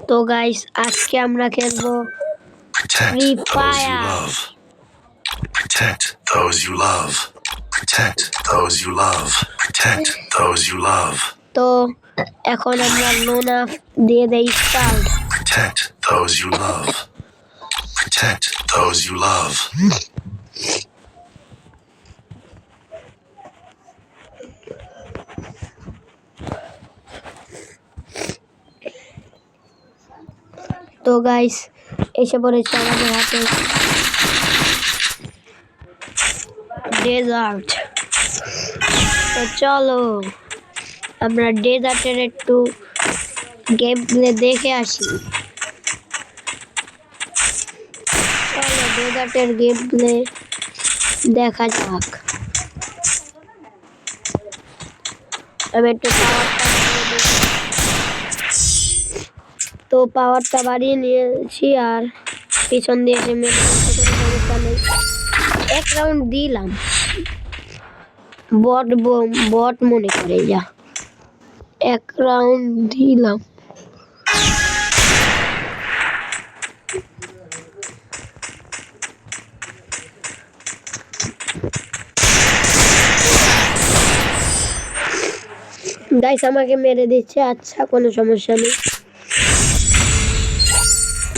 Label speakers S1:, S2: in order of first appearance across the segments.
S1: তো গাইস আজকে আমরা খেলবো free fire.
S2: Protect those you love. Protect those you love. Protect those you love.
S1: তো এখন আমরা লোনা দিয়ে দেই start.
S2: Protect those you love. Protect those you love.
S1: তো গাইস এসে পড়েছে আমাদের হাতে ডেজার্ট। তো চলো আমরা ডেজার্টের একটু গেম প্লে দেখে আসি। চলো ডেজার্টের গেম প্লে দেখা যাক। আমি একটু পাওয়ারটা বাড়িয়ে নিয়েছি আর পিছন দিয়ে এসে মেরে সমস্যা নেই। এক রাউন্ড দিলাম, বট মনে করে যা এক রাউন্ড দিলাম। গাইস আমাকে মেরে দিচ্ছে, আচ্ছা কোনো সমস্যা নেই।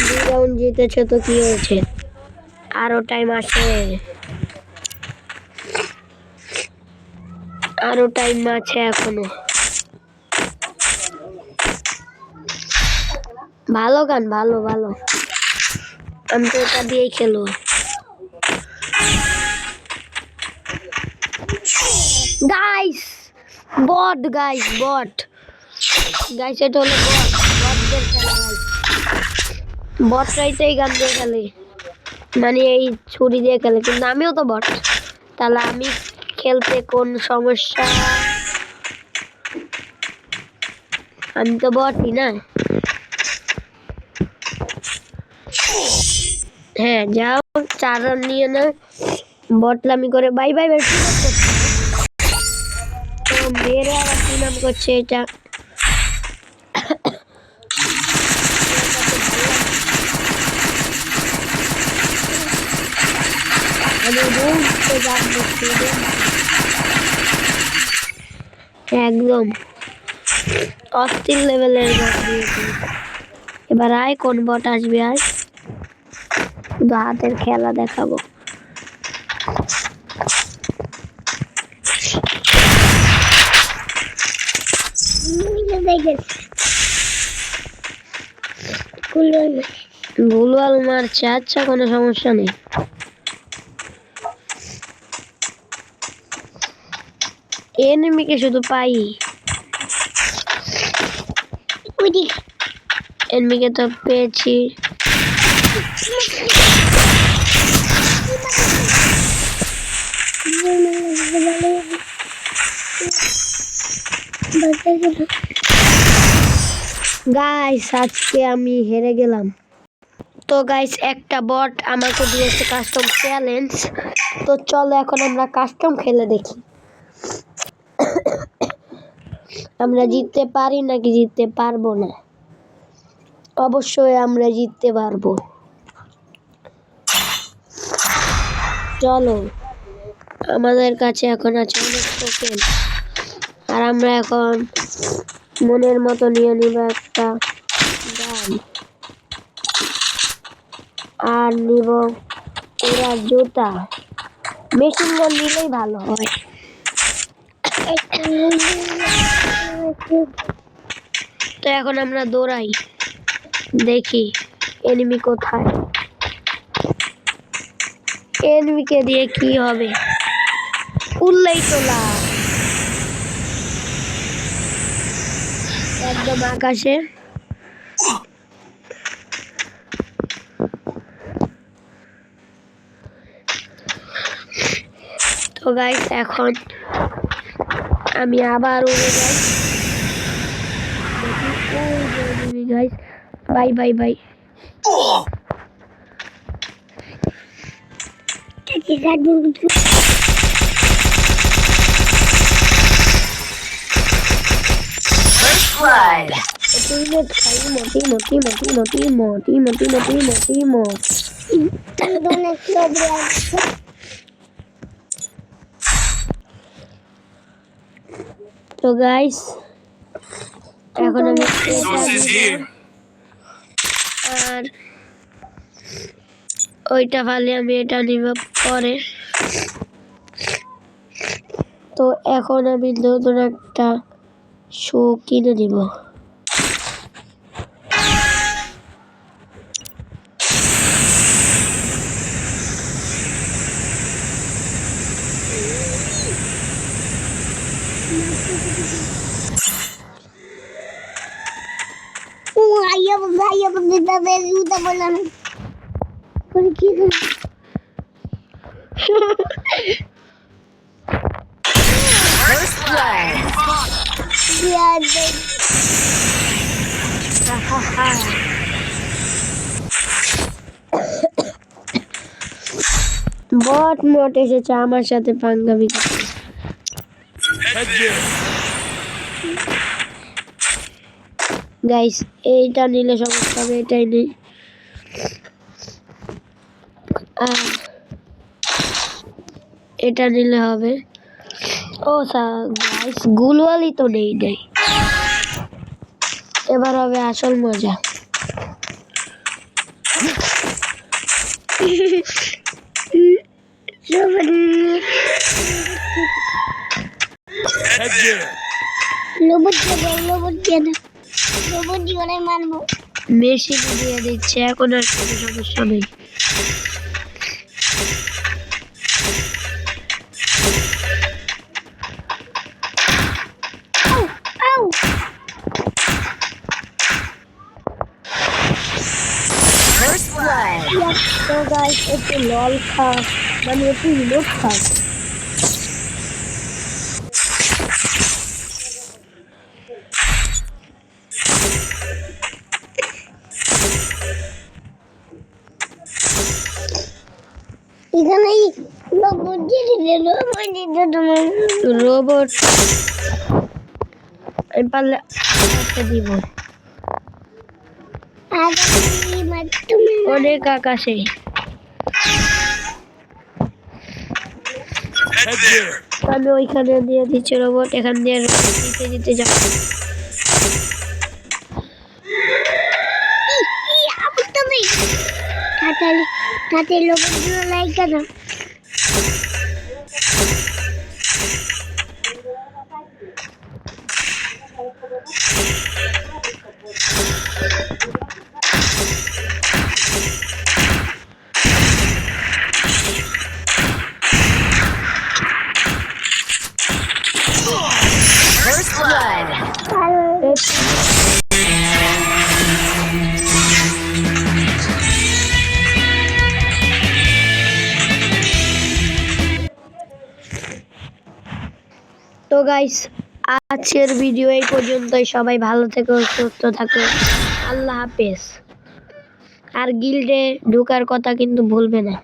S1: 2 রাউন্ড জিতেছে তো কি হয়েছে, আরো টাইম আছে, আরো টাইম আছে এখনো। ভালো গান, ভালো ভালো, আমি তো এটা দিয়েই খেলবো। গাইস বট, গাইস বট, গাইস এটা হলো বটদের খেলা। বটরাই তো এই গান দিয়ে খেলে, মানে এই ছুরি দিয়ে খেলে, কিন্তু আমিও তো বট, তাহলে আমি খেলতে কোন সমস্যা? আমি তো বটই না। হ্যাঁ যাও 4 রান নিয়ে না, বটলামি করে বাই বাই বাই তো মেরে আবার কি নাম করছে এটা। একদম অস্থির লেভেলের বট দিয়েছি। এবার আয় কোন বট আসবে, আয় শুধু হাতের খেলা দেখাবো। ভুলভাল মারছে, আচ্ছা কোনো সমস্যা নেই। এনিমিকে শুধু পাই, এনিমিকে তো পেয়েছি। গাইস আজকে আমি হেরে গেলাম। তো গাইস একটা বট আমাকে দিয়েছে কাস্টম চ্যালেঞ্জ। তো চলো এখন আমরা কাস্টম খেলে দেখি আমরা জিততে পারি নাকি জিততে পারবো না। অবশ্যই আমরা জিততে পারবো। চলো আমাদের কাছে এখন আছে অনেক টোকেন, আর আমরা এখন মনের মতো নিয়ে নিব একটা গান, আর নিব এরা জুতা। মেশিন গান নিলেই ভালো হয়। তো এখন আমরা দৌড়াই, দেখি এনিমি কোথায়। এনিমিকে দিয়ে কি হবে, উল্লেই তোলা একদম আকাশে। তো গাইস এখন আমি আবার উড়ে যাই, guys bye bye bye.
S2: First blood.
S1: Teammate খাই মো তো গাইস এখন আমি
S2: Resources here.
S1: আর ওইটা ফালে আমি এটা নিব পরে। তো এখন আমি নতুন একটা শু কিনে নিব।
S3: Ayo kita beli udah bolan. Pergi ke.
S4: First blood.
S3: Dia ada.
S1: বট মোট এসেছে আমার সাথে পাঙ্গামি করতে।
S2: Head there.
S1: গাইস এইটা নিলে সমস্যা হবে, এটাই নেই। আর এটা নিলে হবে। ও গাইস গুলওয়ালি তো নেই নেই, এবার হবে আসল মজা।
S2: Head there.
S3: Lobot dia. Lobot dia orang marmo.
S1: Machine দিয়ে দিচ্ছে, এখন আর কোনো সমস্যা নেই।
S3: Au.
S4: First blood.
S1: তো গাইস একটু লল খা, মানে একটু রিমোট খা।
S3: এখানে লবণ দিয়ে তোমার
S1: রোবট আমি পারলে একটা দিব,
S3: আগামী মাধ্যমে
S1: অনেক আকাশে।
S2: Head there.
S1: আমি ওইখানে দিয়ে দিচ্ছি রোবট, এখান দিয়ে দিতে দিতে যাবো।
S3: apa তুমি তাতে লবণ দিয়ে লাইকা না
S4: First blood.
S1: তো গাইস আজকের ভিডিও এই পর্যন্তই। সবাই ভালো থেকো, সুস্থ থাকো, আল্লাহ হাফেজ। আর গিল্ডে ঢোকার কথা কিন্তু ভুলবে না।